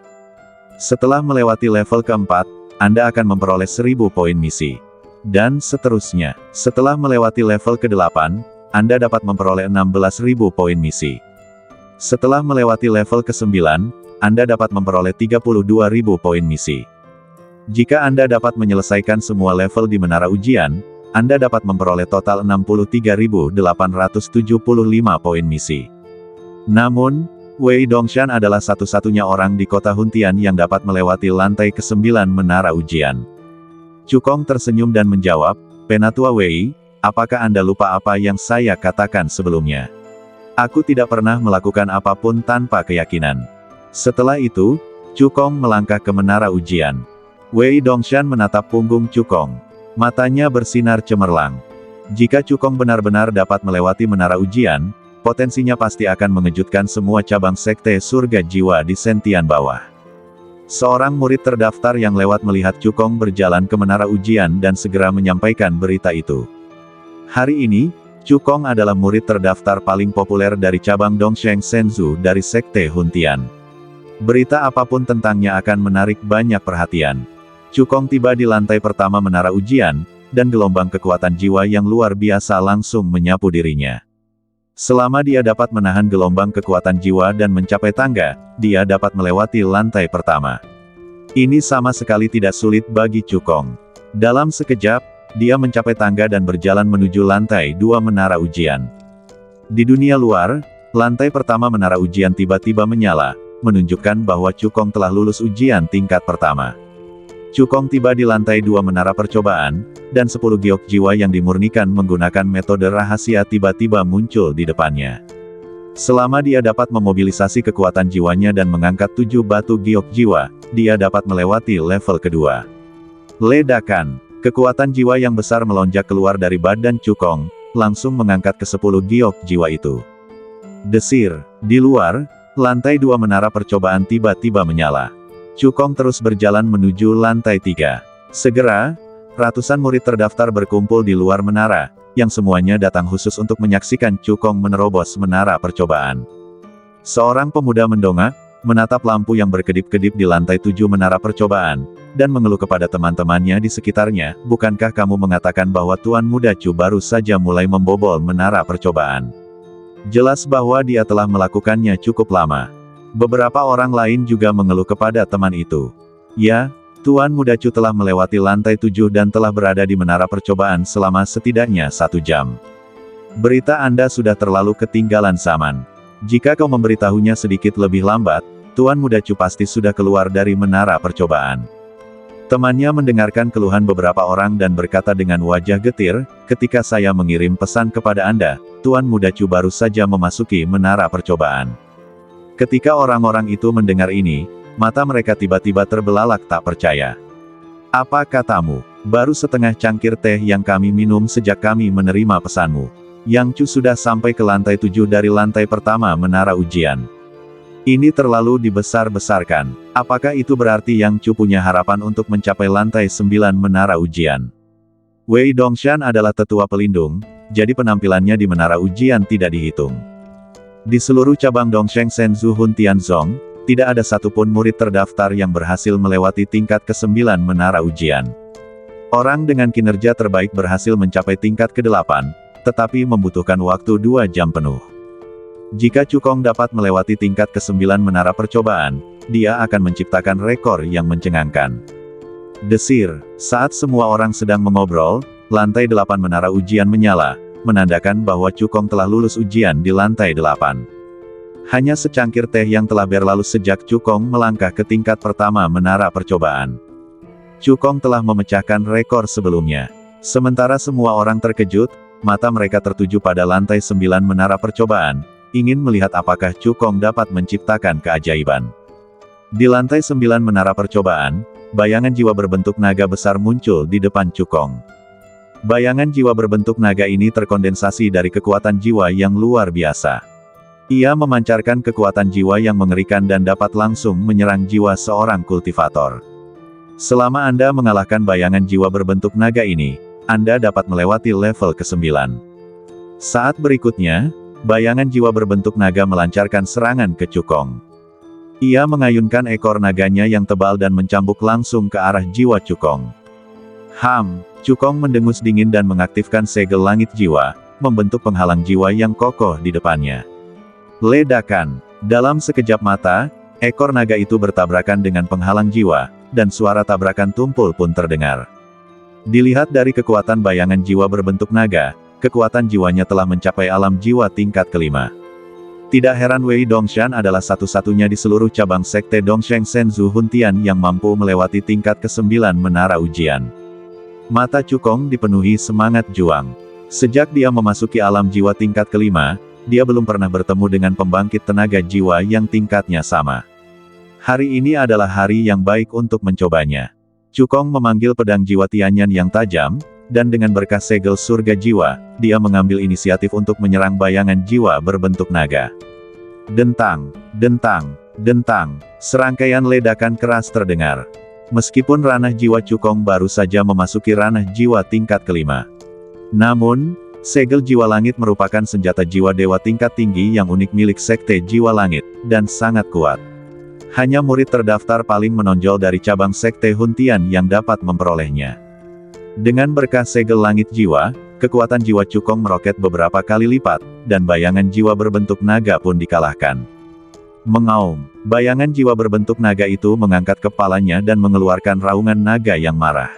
Setelah melewati level keempat, Anda akan memperoleh 1000 poin misi. Dan seterusnya. Setelah melewati level ke-8, Anda dapat memperoleh 16.000 poin misi. Setelah melewati level ke-9, Anda dapat memperoleh 32.000 poin misi. Jika Anda dapat menyelesaikan semua level di menara ujian, Anda dapat memperoleh total 63.875 poin misi. Namun, Wei Dongshan adalah satu-satunya orang di kota Huntian yang dapat melewati lantai ke-9 menara ujian. Cukong tersenyum dan menjawab, "Penatua Wei, apakah Anda lupa apa yang saya katakan sebelumnya? Aku tidak pernah melakukan apapun tanpa keyakinan." Setelah itu, Cukong melangkah ke menara ujian. Wei Dongshan menatap punggung Cukong. Matanya bersinar cemerlang. Jika Cukong benar-benar dapat melewati menara ujian, potensinya pasti akan mengejutkan semua cabang sekte surga jiwa di Sentian bawah. Seorang murid terdaftar yang lewat melihat Cukong berjalan ke menara ujian dan segera menyampaikan berita itu. Hari ini, Cukong adalah murid terdaftar paling populer dari cabang Dongsheng Senzu dari sekte Huntian. Berita apapun tentangnya akan menarik banyak perhatian. Cukong tiba di lantai pertama menara ujian, dan gelombang kekuatan jiwa yang luar biasa langsung menyapu dirinya. Selama dia dapat menahan gelombang kekuatan jiwa dan mencapai tangga, dia dapat melewati lantai pertama. Ini sama sekali tidak sulit bagi Cukong. Dalam sekejap, dia mencapai tangga dan berjalan menuju lantai 2 menara ujian. Di dunia luar, lantai pertama menara ujian tiba-tiba menyala, menunjukkan bahwa Cukong telah lulus ujian tingkat pertama. Cukong tiba di lantai 2 menara percobaan, dan 10 giok jiwa yang dimurnikan menggunakan metode rahasia tiba-tiba muncul di depannya. Selama dia dapat memobilisasi kekuatan jiwanya dan mengangkat 7 batu giok jiwa, dia dapat melewati level kedua. Ledakan. Kekuatan jiwa yang besar melonjak keluar dari badan Cukong, langsung mengangkat ke 10 giok jiwa itu. Desir. Di luar, lantai 2 menara percobaan tiba-tiba menyala. Cukong terus berjalan menuju lantai 3. Segera, ratusan murid terdaftar berkumpul di luar menara, yang semuanya datang khusus untuk menyaksikan Cukong menerobos menara percobaan. Seorang pemuda mendongak, menatap lampu yang berkedip-kedip di lantai 7 menara percobaan, dan mengeluh kepada teman-temannya di sekitarnya, "Bukankah kamu mengatakan bahwa Tuan Muda Chu baru saja mulai membobol menara percobaan? Jelas bahwa dia telah melakukannya cukup lama." Beberapa orang lain juga mengeluh kepada teman itu. "Ya, Tuan Muda Chu telah melewati lantai 7 dan telah berada di menara percobaan selama setidaknya 1 jam. Berita Anda sudah terlalu ketinggalan zaman. Jika kau memberitahunya sedikit lebih lambat, Tuan Muda Chu pasti sudah keluar dari menara percobaan." Temannya mendengarkan keluhan beberapa orang dan berkata dengan wajah getir, "Ketika saya mengirim pesan kepada Anda, Tuan Muda Chu baru saja memasuki menara percobaan." Ketika orang-orang itu mendengar ini, mata mereka tiba-tiba terbelalak tak percaya. "Apa katamu? Baru setengah cangkir teh yang kami minum sejak kami menerima pesanmu. Yang Chu sudah sampai ke lantai 7 dari lantai pertama menara ujian. Ini terlalu dibesar-besarkan. Apakah itu berarti Yang Chu punya harapan untuk mencapai lantai 9 menara ujian?" Wei Dongshan adalah tetua pelindung, jadi penampilannya di menara ujian tidak dihitung. Di seluruh cabang Dongsheng Senzu Huntian Zong, tidak ada satupun murid terdaftar yang berhasil melewati tingkat ke-9 menara ujian. Orang dengan kinerja terbaik berhasil mencapai tingkat ke-8, tetapi membutuhkan waktu 2 jam penuh. Jika Cukong dapat melewati tingkat ke-9 menara percobaan, dia akan menciptakan rekor yang mencengangkan. Desir. Saat semua orang sedang mengobrol, lantai 8 menara ujian menyala, menandakan bahwa Cukong telah lulus ujian di lantai 8. Hanya secangkir teh yang telah berlalu sejak Cukong melangkah ke tingkat pertama menara percobaan. Cukong telah memecahkan rekor sebelumnya. Sementara semua orang terkejut, mata mereka tertuju pada lantai 9 menara percobaan, ingin melihat apakah Cukong dapat menciptakan keajaiban. Di lantai 9 menara percobaan, bayangan jiwa berbentuk naga besar muncul di depan Cukong. Bayangan jiwa berbentuk naga ini terkondensasi dari kekuatan jiwa yang luar biasa. Ia memancarkan kekuatan jiwa yang mengerikan dan dapat langsung menyerang jiwa seorang kultivator. Selama Anda mengalahkan bayangan jiwa berbentuk naga ini, Anda dapat melewati level ke-9. Saat berikutnya, bayangan jiwa berbentuk naga melancarkan serangan ke Cukong. Ia mengayunkan ekor naganya yang tebal dan mencambuk langsung ke arah jiwa Cukong. Cukong mendengus dingin dan mengaktifkan segel langit jiwa, membentuk penghalang jiwa yang kokoh di depannya. Ledakan. Dalam sekejap mata, ekor naga itu bertabrakan dengan penghalang jiwa, dan suara tabrakan tumpul pun terdengar. Dilihat dari kekuatan bayangan jiwa berbentuk naga, kekuatan jiwanya telah mencapai alam jiwa tingkat ke-5. Tidak heran Wei Dongshan adalah satu-satunya di seluruh cabang sekte Dongsheng Senzu Huntian yang mampu melewati tingkat ke-9 menara ujian. Mata Cukong dipenuhi semangat juang. Sejak dia memasuki alam jiwa tingkat ke-5, dia belum pernah bertemu dengan pembangkit tenaga jiwa yang tingkatnya sama. Hari ini adalah hari yang baik untuk mencobanya. Cukong memanggil pedang jiwa Tianyan yang tajam, dan dengan berkah segel surga jiwa, dia mengambil inisiatif untuk menyerang bayangan jiwa berbentuk naga. Dentang, dentang, dentang, serangkaian ledakan keras terdengar. Meskipun ranah jiwa Cukong baru saja memasuki ranah jiwa tingkat ke-5. Namun, segel jiwa langit merupakan senjata jiwa dewa tingkat tinggi yang unik milik sekte jiwa langit, dan sangat kuat. Hanya murid terdaftar paling menonjol dari cabang sekte Huntian yang dapat memperolehnya. Dengan berkah segel langit jiwa, kekuatan jiwa Cukong meroket beberapa kali lipat, dan bayangan jiwa berbentuk naga pun dikalahkan. Mengaum, bayangan jiwa berbentuk naga itu mengangkat kepalanya dan mengeluarkan raungan naga yang marah.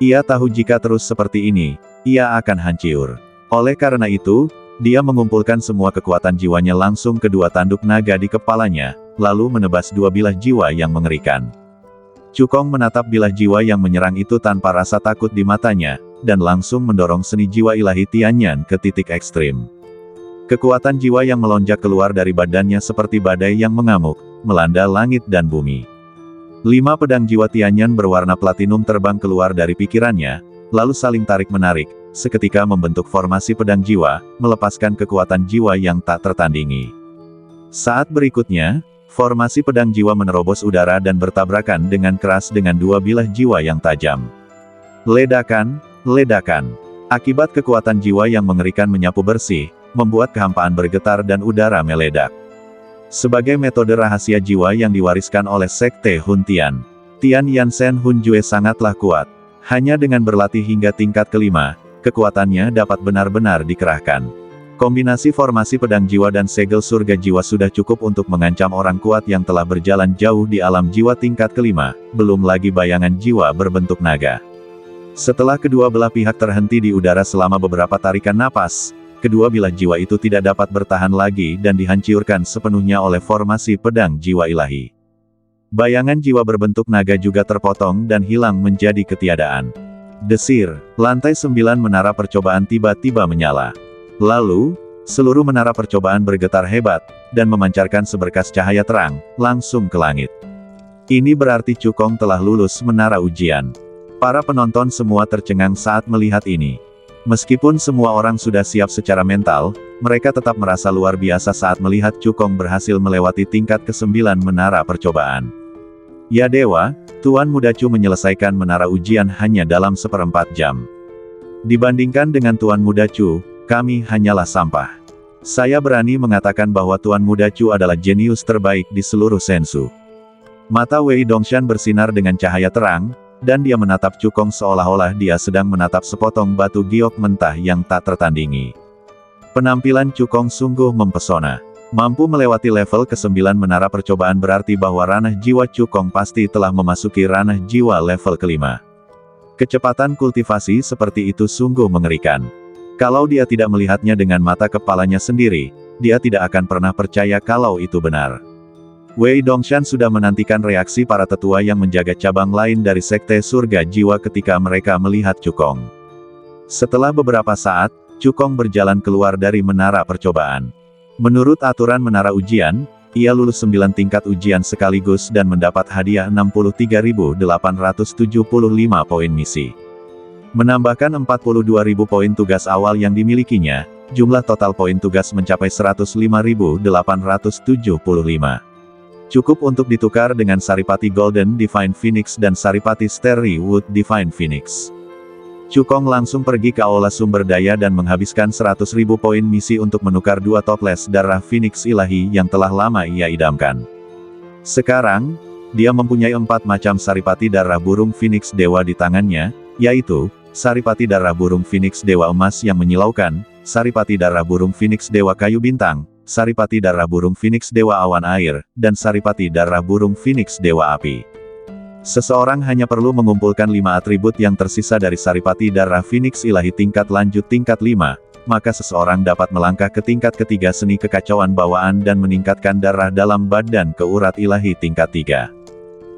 Ia tahu jika terus seperti ini, ia akan hancur. Oleh karena itu, dia mengumpulkan semua kekuatan jiwanya langsung ke dua tanduk naga di kepalanya, lalu menebas dua bilah jiwa yang mengerikan. Cukong menatap bilah jiwa yang menyerang itu tanpa rasa takut di matanya, dan langsung mendorong seni jiwa ilahi Tianyan ke titik ekstrim. Kekuatan jiwa yang melonjak keluar dari badannya seperti badai yang mengamuk, melanda langit dan bumi. 5 pedang jiwa Tianyan berwarna platinum terbang keluar dari pikirannya, lalu saling tarik-menarik, seketika membentuk formasi pedang jiwa, melepaskan kekuatan jiwa yang tak tertandingi. Saat berikutnya, formasi pedang jiwa menerobos udara dan bertabrakan dengan keras dengan dua bilah jiwa yang tajam. Ledakan, ledakan. Akibat kekuatan jiwa yang mengerikan menyapu bersih, membuat kehampaan bergetar dan udara meledak. Sebagai metode rahasia jiwa yang diwariskan oleh sekte Huntian, Tian Yansen Hunjue sangatlah kuat. Hanya dengan berlatih hingga tingkat ke-5, kekuatannya dapat benar-benar dikerahkan. Kombinasi formasi pedang jiwa dan segel surga jiwa sudah cukup untuk mengancam orang kuat yang telah berjalan jauh di alam jiwa tingkat ke-5, belum lagi bayangan jiwa berbentuk naga. Setelah kedua belah pihak terhenti di udara selama beberapa tarikan napas, kedua bilah jiwa itu tidak dapat bertahan lagi dan dihancurkan sepenuhnya oleh formasi pedang jiwa ilahi. Bayangan jiwa berbentuk naga juga terpotong dan hilang menjadi ketiadaan. Desir, lantai 9 menara percobaan tiba-tiba menyala. Lalu, seluruh menara percobaan bergetar hebat, dan memancarkan seberkas cahaya terang, langsung ke langit. Ini berarti Cukong telah lulus menara ujian. Para penonton semua tercengang saat melihat ini. Meskipun semua orang sudah siap secara mental, mereka tetap merasa luar biasa saat melihat Cukong berhasil melewati tingkat ke-9 menara percobaan. Ya dewa, Tuan Muda Chu menyelesaikan menara ujian hanya dalam 1/4 jam. Dibandingkan dengan Tuan Muda Chu, kami hanyalah sampah. Saya berani mengatakan bahwa Tuan Muda Chu adalah jenius terbaik di seluruh Senzu. Mata Wei Dongshan bersinar dengan cahaya terang, dan dia menatap Cukong seolah-olah dia sedang menatap sepotong batu giok mentah yang tak tertandingi. Penampilan Cukong sungguh mempesona. Mampu melewati level ke-9 menara percobaan berarti bahwa ranah jiwa Cukong pasti telah memasuki ranah jiwa level ke-5. Kecepatan kultivasi seperti itu sungguh mengerikan. Kalau dia tidak melihatnya dengan mata kepalanya sendiri, dia tidak akan pernah percaya kalau itu benar. Wei Dongshan sudah menantikan reaksi para tetua yang menjaga cabang lain dari Sekte Surga Jiwa ketika mereka melihat Cukong. Setelah beberapa saat, Cukong berjalan keluar dari menara percobaan. Menurut aturan menara ujian, ia lulus 9 tingkat ujian sekaligus dan mendapat hadiah 63.875 poin misi. Menambahkan 42.000 poin tugas awal yang dimilikinya, jumlah total poin tugas mencapai 105.875. Cukup untuk ditukar dengan Saripati Golden Divine Phoenix dan Saripati Starry Wood Divine Phoenix. Cukong langsung pergi ke aula sumber daya dan menghabiskan 100.000 poin misi untuk menukar 2 toples darah Phoenix ilahi yang telah lama ia idamkan. Sekarang, dia mempunyai 4 macam Saripati darah burung Phoenix Dewa di tangannya, yaitu, Saripati darah burung Phoenix Dewa Emas yang menyilaukan, Saripati darah burung Phoenix Dewa Kayu Bintang, Saripati darah burung Phoenix Dewa Awan Air, dan Saripati darah burung Phoenix Dewa Api. Seseorang hanya perlu mengumpulkan 5 atribut yang tersisa dari Saripati darah Phoenix ilahi tingkat lanjut tingkat 5, maka seseorang dapat melangkah ke tingkat ketiga seni kekacauan bawaan dan meningkatkan darah dalam badan ke urat ilahi tingkat 3.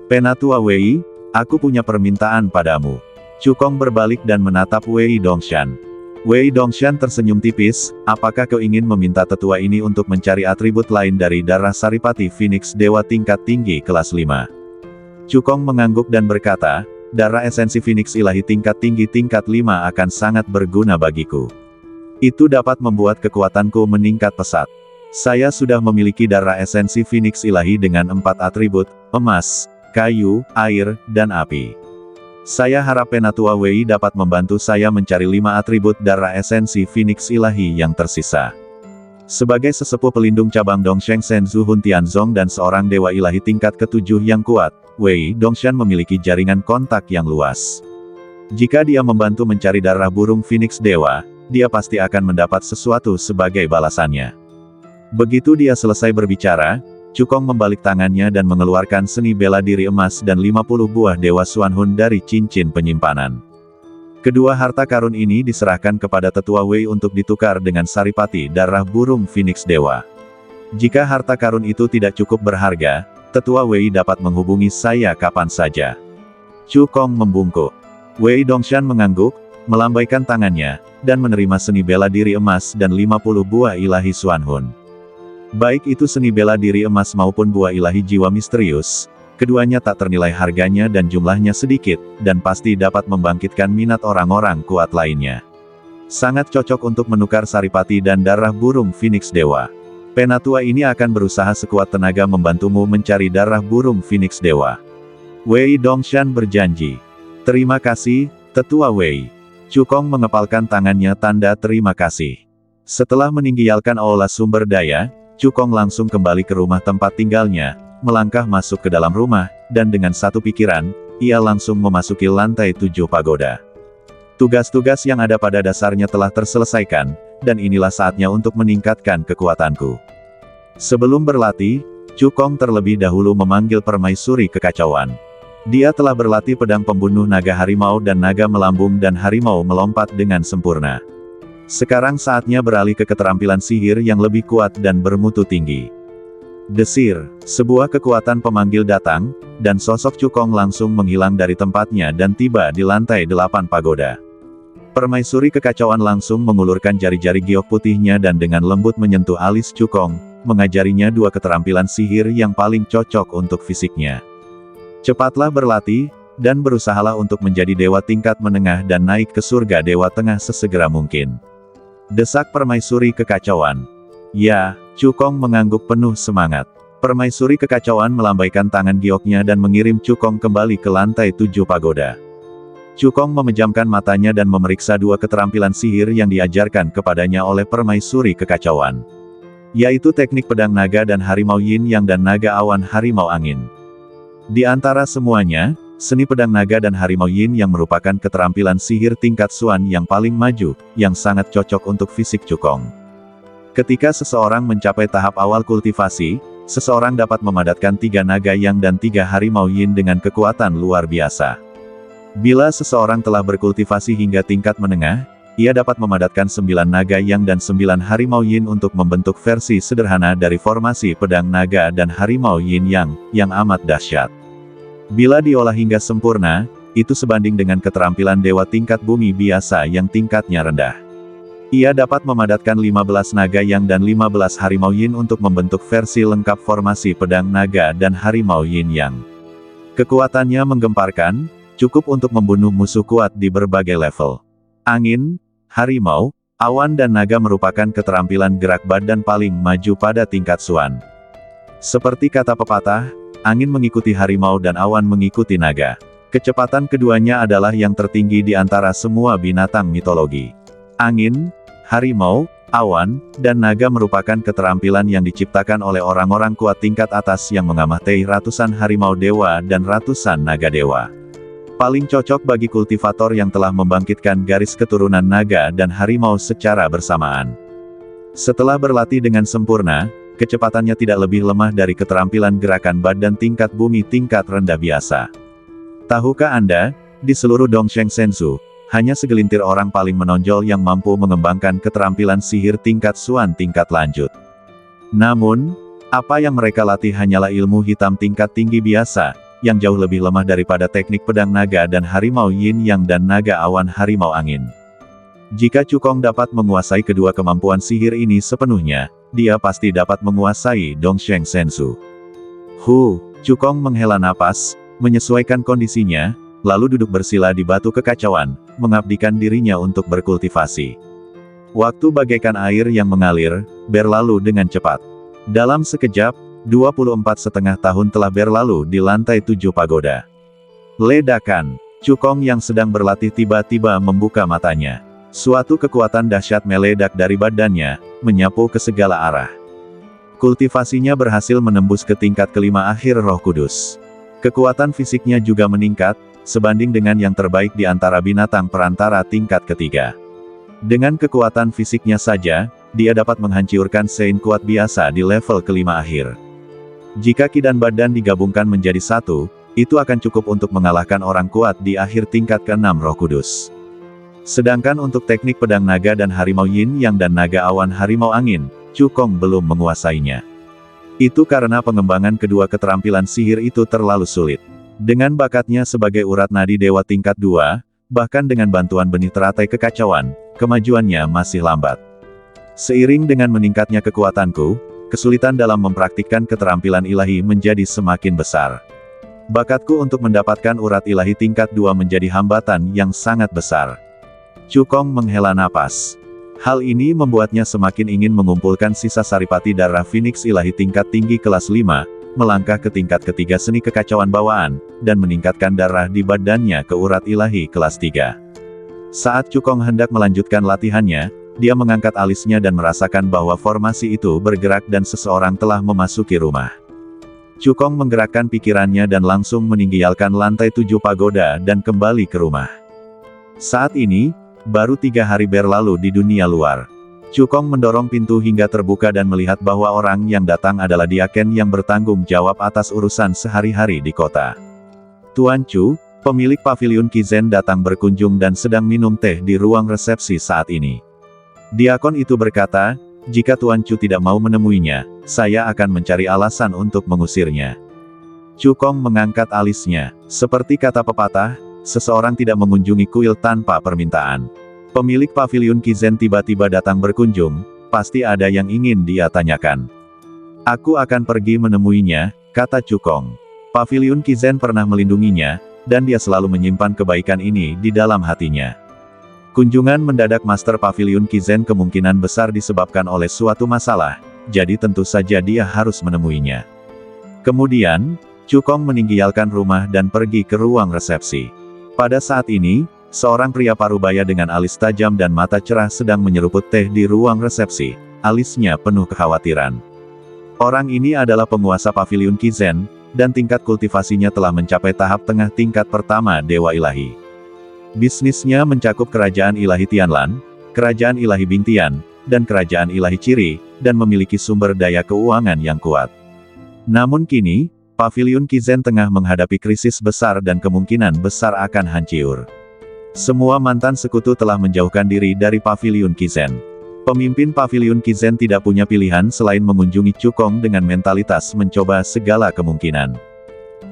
Penatua Wei, aku punya permintaan padamu. Cukong berbalik dan menatap Wei Dongshan. Wei Dongshan tersenyum tipis, apakah kau ingin meminta tetua ini untuk mencari atribut lain dari darah Saripati Phoenix Dewa tingkat tinggi kelas 5? Cukong mengangguk dan berkata, darah esensi Phoenix ilahi tingkat tinggi tingkat 5 akan sangat berguna bagiku. Itu dapat membuat kekuatanku meningkat pesat. Saya sudah memiliki darah esensi Phoenix ilahi dengan 4 atribut, emas, kayu, air, dan api. Saya harap Penatua Wei dapat membantu saya mencari 5 atribut darah esensi Phoenix ilahi yang tersisa. Sebagai sesepuh pelindung cabang Dongsheng Senzu Hun Tianzong dan seorang dewa ilahi tingkat ke-7 yang kuat, Wei Dongshan memiliki jaringan kontak yang luas. Jika dia membantu mencari darah burung Phoenix Dewa, dia pasti akan mendapat sesuatu sebagai balasannya. Begitu dia selesai berbicara, Cukong membalik tangannya dan mengeluarkan seni bela diri emas dan 50 buah Dewa Xuanhun dari cincin penyimpanan. Kedua harta karun ini diserahkan kepada Tetua Wei untuk ditukar dengan Saripati darah burung Phoenix Dewa. Jika harta karun itu tidak cukup berharga, Tetua Wei dapat menghubungi saya kapan saja. Cukong membungkuk. Wei Dongshan mengangguk, melambaikan tangannya, dan menerima seni bela diri emas dan 50 buah ilahi Xuanhun. Baik itu seni bela diri emas maupun buah ilahi jiwa misterius, keduanya tak ternilai harganya dan jumlahnya sedikit, dan pasti dapat membangkitkan minat orang-orang kuat lainnya. Sangat cocok untuk menukar Saripati dan darah burung Phoenix Dewa. Penatua ini akan berusaha sekuat tenaga membantumu mencari darah burung Phoenix Dewa. Wei Dongshan berjanji. Terima kasih, Tetua Wei. Cukong mengepalkan tangannya tanda terima kasih. Setelah meninggalkan aula sumber daya, Cukong langsung kembali ke rumah tempat tinggalnya, melangkah masuk ke dalam rumah, dan dengan satu pikiran, ia langsung memasuki lantai 7 pagoda. Tugas-tugas yang ada pada dasarnya telah terselesaikan, dan inilah saatnya untuk meningkatkan kekuatanku. Sebelum berlatih, Cukong terlebih dahulu memanggil permaisuri kekacauan. Dia telah berlatih pedang pembunuh naga harimau dan naga melambung dan harimau melompat dengan sempurna. Sekarang saatnya beralih ke keterampilan sihir yang lebih kuat dan bermutu tinggi. Desir, sebuah kekuatan pemanggil datang, dan sosok Cukong langsung menghilang dari tempatnya dan tiba di lantai 8 pagoda. Permaisuri kekacauan langsung mengulurkan jari-jari giok putihnya dan dengan lembut menyentuh alis Cukong, mengajarinya 2 keterampilan sihir yang paling cocok untuk fisiknya. Cepatlah berlatih, dan berusahalah untuk menjadi dewa tingkat menengah dan naik ke surga dewa tengah sesegera mungkin. Desak permaisuri kekacauan. Ya, Cukong mengangguk penuh semangat. Permaisuri kekacauan melambaikan tangan gioknya dan mengirim Cukong kembali ke lantai 7 pagoda. Cukong memejamkan matanya dan memeriksa 2 keterampilan sihir yang diajarkan kepadanya oleh permaisuri kekacauan. Yaitu teknik pedang naga dan harimau yin yang dan naga awan harimau angin. Di antara semuanya, seni pedang naga dan harimau yin yang merupakan keterampilan sihir tingkat Xuan yang paling maju, yang sangat cocok untuk fisik Cukong. Ketika seseorang mencapai tahap awal kultivasi, seseorang dapat memadatkan 3 naga yang dan 3 harimau yin dengan kekuatan luar biasa. Bila seseorang telah berkultivasi hingga tingkat menengah, ia dapat memadatkan 9 naga yang dan 9 harimau yin untuk membentuk versi sederhana dari formasi pedang naga dan harimau yin yang amat dahsyat. Bila diolah hingga sempurna, itu sebanding dengan keterampilan dewa tingkat bumi biasa yang tingkatnya rendah. Ia dapat memadatkan 15 naga yang dan 15 harimau yin untuk membentuk versi lengkap formasi pedang naga dan harimau yin yang. Kekuatannya menggemparkan, cukup untuk membunuh musuh kuat di berbagai level. Angin, harimau, awan dan naga merupakan keterampilan gerak badan paling maju pada tingkat Xuan. Seperti kata pepatah, angin mengikuti harimau dan awan mengikuti naga. Kecepatan keduanya adalah yang tertinggi di antara semua binatang mitologi. Angin, harimau, awan, dan naga merupakan keterampilan yang diciptakan oleh orang-orang kuat tingkat atas yang mengamati ratusan harimau dewa dan ratusan naga dewa. Paling cocok bagi kultivator yang telah membangkitkan garis keturunan naga dan harimau secara bersamaan. Setelah berlatih dengan sempurna, kecepatannya tidak lebih lemah dari keterampilan gerakan badan tingkat bumi tingkat rendah biasa. Tahukah Anda, di seluruh Dongsheng Senzu, hanya segelintir orang paling menonjol yang mampu mengembangkan keterampilan sihir tingkat Xuan tingkat lanjut. Namun, apa yang mereka latih hanyalah ilmu hitam tingkat tinggi biasa, yang jauh lebih lemah daripada teknik pedang naga dan harimau yin yang dan naga awan harimau angin. Jika Cukong dapat menguasai kedua kemampuan sihir ini sepenuhnya, dia pasti dapat menguasai Dongsheng Senzu. Cukong menghela napas, menyesuaikan kondisinya, lalu duduk bersila di batu kekacauan, mengabdikan dirinya untuk berkultivasi. Waktu bagaikan air yang mengalir, berlalu dengan cepat. Dalam sekejap, 24,5 tahun telah berlalu di lantai 7 pagoda. Ledakan. Cukong yang sedang berlatih tiba-tiba membuka matanya. Suatu kekuatan dahsyat meledak dari badannya, menyapu ke segala arah. Kultivasinya berhasil menembus ke tingkat kelima akhir Roh Kudus. Kekuatan fisiknya juga meningkat, sebanding dengan yang terbaik di antara binatang perantara tingkat ketiga. Dengan kekuatan fisiknya saja, dia dapat menghancurkan Sein kuat biasa di level kelima akhir. Jika ki dan badan digabungkan menjadi satu, itu akan cukup untuk mengalahkan orang kuat di akhir tingkat ke-6 Roh Kudus. Sedangkan untuk teknik pedang naga dan harimau yin yang dan naga awan harimau angin, Cukong belum menguasainya. Itu karena pengembangan kedua keterampilan sihir itu terlalu sulit. Dengan bakatnya sebagai urat nadi dewa tingkat 2, bahkan dengan bantuan benih teratai kekacauan, kemajuannya masih lambat. Seiring dengan meningkatnya kekuatanku, kesulitan dalam mempraktikkan keterampilan ilahi menjadi semakin besar. Bakatku untuk mendapatkan urat ilahi tingkat 2 menjadi hambatan yang sangat besar. Cukong menghela napas. Hal ini membuatnya semakin ingin mengumpulkan sisa saripati darah Phoenix ilahi tingkat tinggi kelas 5, melangkah ke tingkat ketiga seni kekacauan bawaan, dan meningkatkan darah di badannya ke urat ilahi kelas 3. Saat Cukong hendak melanjutkan latihannya, dia mengangkat alisnya dan merasakan bahwa formasi itu bergerak dan seseorang telah memasuki rumah. Cukong menggerakkan pikirannya dan langsung meninggalkan lantai 7 pagoda dan kembali ke rumah. Saat ini, baru 3 hari berlalu di dunia luar. Cukong mendorong pintu hingga terbuka dan melihat bahwa orang yang datang adalah Diaken yang bertanggung jawab atas urusan sehari-hari di kota. Tuan Chu, pemilik paviliun Kizen datang berkunjung dan sedang minum teh di ruang resepsi saat ini. Diakon itu berkata, jika Tuan Chu tidak mau menemuinya, saya akan mencari alasan untuk mengusirnya. Cukong mengangkat alisnya. Seperti kata pepatah, seseorang tidak mengunjungi kuil tanpa permintaan. Pemilik paviliun Kizen tiba-tiba datang berkunjung, pasti ada yang ingin dia tanyakan. Aku akan pergi menemuinya, kata Cukong. Paviliun Kizen pernah melindunginya, dan dia selalu menyimpan kebaikan ini di dalam hatinya. Kunjungan mendadak Master Paviliun Kizen kemungkinan besar disebabkan oleh suatu masalah, jadi tentu saja dia harus menemuinya. Kemudian, Cukong meninggalkan rumah dan pergi ke ruang resepsi. Pada saat ini, seorang pria parubaya dengan alis tajam dan mata cerah sedang menyeruput teh di ruang resepsi. Alisnya penuh kekhawatiran. Orang ini adalah penguasa paviliun Kizen, dan tingkat kultivasinya telah mencapai tahap tengah tingkat pertama Dewa Ilahi. Bisnisnya mencakup Kerajaan Ilahi Tianlan, Kerajaan Ilahi Bingtian, dan Kerajaan Ilahi Ciri, dan memiliki sumber daya keuangan yang kuat. Namun kini, Paviliun Kizen tengah menghadapi krisis besar dan kemungkinan besar akan hancur. Semua mantan sekutu telah menjauhkan diri dari Paviliun Kizen. Pemimpin Paviliun Kizen tidak punya pilihan selain mengunjungi Cukong dengan mentalitas mencoba segala kemungkinan.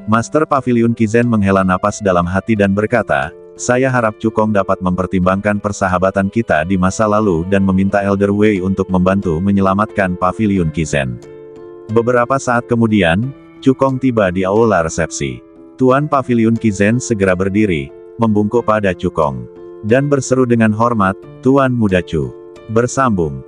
Master Paviliun Kizen menghela napas dalam hati dan berkata, saya harap Cukong dapat mempertimbangkan persahabatan kita di masa lalu dan meminta Elder Wei untuk membantu menyelamatkan Paviliun Kizen. Beberapa saat kemudian, Cukong tiba di aula resepsi. Tuan Paviliun Kizen segera berdiri, membungkuk pada Cukong, dan berseru dengan hormat, Tuan Muda Chu. Bersambung.